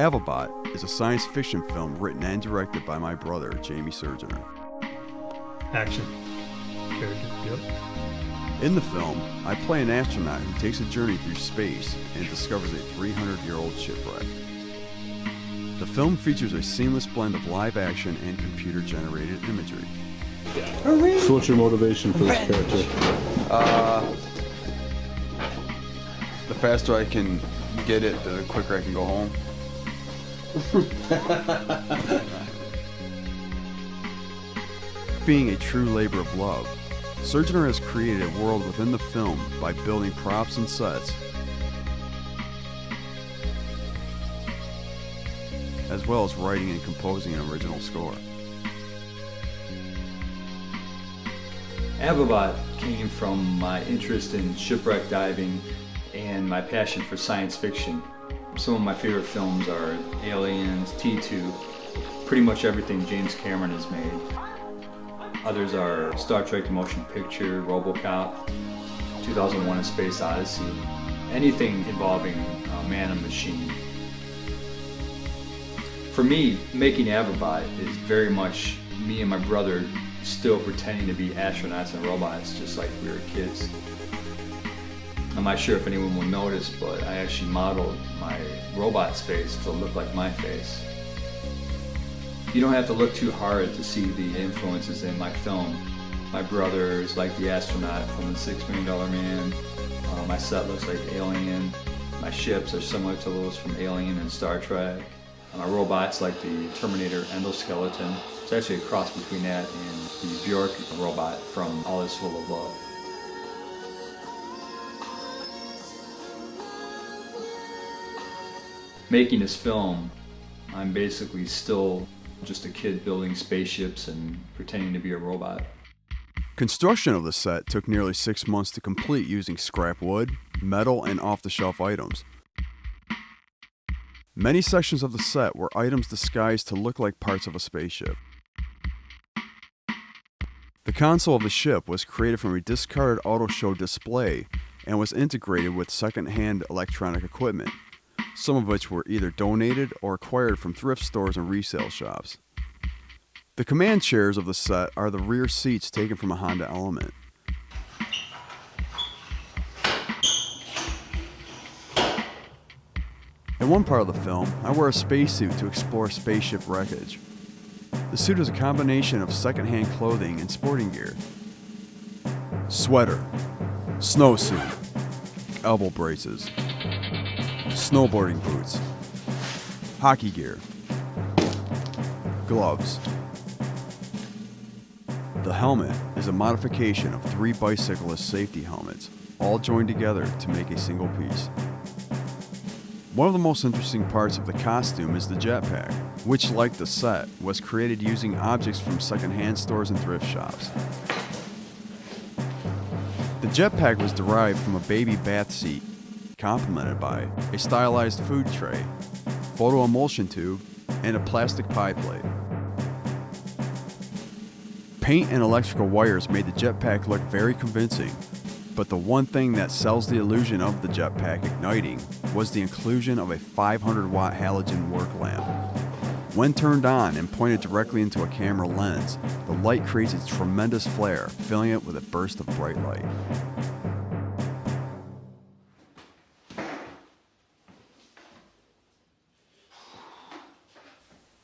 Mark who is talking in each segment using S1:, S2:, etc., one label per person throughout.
S1: Avabot is a science fiction film written and directed by my brother, Jamie Surgener.
S2: Action. Character, yep.
S1: In the film, I play an astronaut who takes a journey through space and discovers a 300-year-old shipwreck. The film features a seamless blend of live action and computer-generated imagery.
S3: So what's your motivation for this character?
S1: The faster I can get it, the quicker I can go home. Being a true labor of love, Surgener has created a world within the film by building props and sets, as well as writing and composing an original score.
S4: Avabot came from my interest in shipwreck diving and my passion for science fiction. Some of my favorite films are Aliens, T2, pretty much everything James Cameron has made. Others are Star Trek The Motion Picture, RoboCop, 2001: A Space Odyssey, anything involving man and machine. For me, making Avabot is very much me and my brother still pretending to be astronauts and robots just like we were kids. I'm not sure if anyone will notice, but I actually modeled my robot's face to look like my face. You don't have to look too hard to see the influences in my film. My brother is like the astronaut from the $6 Million Man. My set looks like Alien. My ships are similar to those from Alien and Star Trek. My robot's like the Terminator endoskeleton. It's actually a cross between that and the Bjork robot from All Is Full of Love. Making this film, I'm basically still just a kid building spaceships and pretending to be a robot.
S1: Construction of the set took nearly 6 months to complete using scrap wood, metal, and off-the-shelf items. Many sections of the set were items disguised to look like parts of a spaceship. The console of the ship was created from a discarded auto show display and was integrated with second-hand electronic equipment, some of which were either donated or acquired from thrift stores and resale shops. The command chairs of the set are the rear seats taken from a Honda Element. In one part of the film, I wear a spacesuit to explore spaceship wreckage. The suit is a combination of second-hand clothing and sporting gear. Sweater, snowsuit, elbow braces, snowboarding boots, hockey gear, gloves. The helmet is a modification of 3 bicyclist safety helmets, all joined together to make a single piece. One of the most interesting parts of the costume is the jetpack, which, like the set, was created using objects from second-hand stores and thrift shops. The jetpack was derived from a baby bath seat, complemented by a stylized food tray, photo emulsion tube, and a plastic pie plate. Paint and electrical wires made the jetpack look very convincing, but the one thing that sells the illusion of the jetpack igniting was the inclusion of a 500-watt halogen work lamp. When turned on and pointed directly into a camera lens, the light creates a tremendous flare, filling it with a burst of bright light.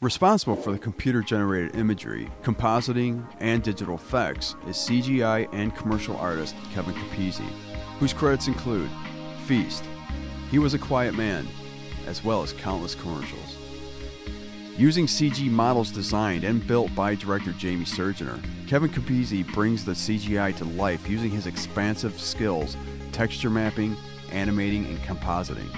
S1: Responsible for the computer-generated imagery, compositing, and digital effects is CGI and commercial artist Kevin Capizzi, whose credits include Feast, He Was a Quiet Man, as well as countless commercials. Using CG models designed and built by director Jamie Surgener, Kevin Capizzi brings the CGI to life using his expansive skills, texture mapping, animating, and compositing.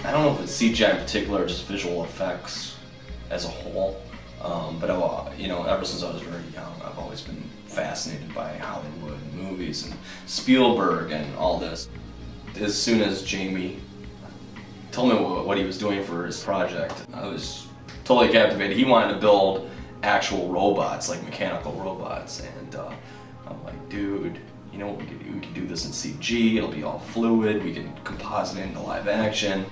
S5: I don't know if it's CGI in particular or just visual effects as a whole, but ever since I was very young, I've always been fascinated by Hollywood movies and Spielberg and all this. As soon as Jamie told me what he was doing for his project, I was totally captivated. He wanted to build actual robots, like mechanical robots, and I'm like, dude, you know what we can do? We can do this in CG. It'll be all fluid. We can composite it into live action.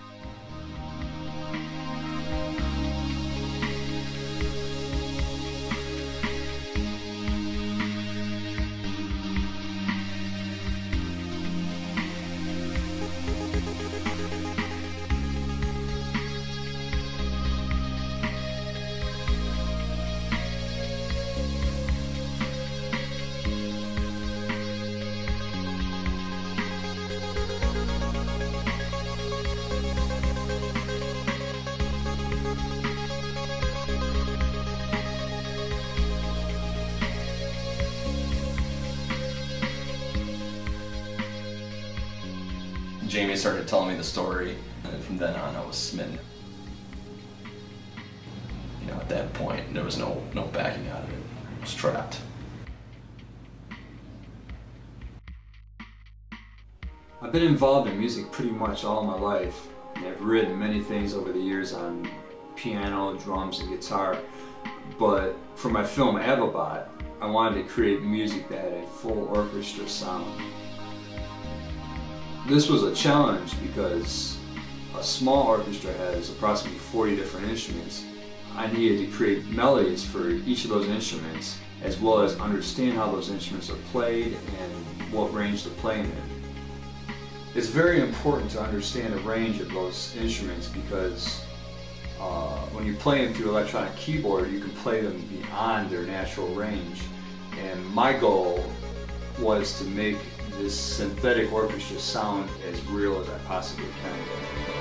S5: Jamie started telling me the story, and from then on I was smitten. You know, at that point, there was no backing out of it. I was trapped.
S4: I've been involved in music pretty much all my life, and I've written many things over the years on piano, drums, and guitar. But for my film Avabot, I wanted to create music that had a full orchestra sound. This was a challenge because a small orchestra has approximately 40 different instruments. I needed to create melodies for each of those instruments, as well as understand how those instruments are played and what range to play in. It's very important to understand the range of those instruments because when you play them through electronic keyboard, you can play them beyond their natural range. And my goal was to make this synthetic orchestra sound as real as I possibly can.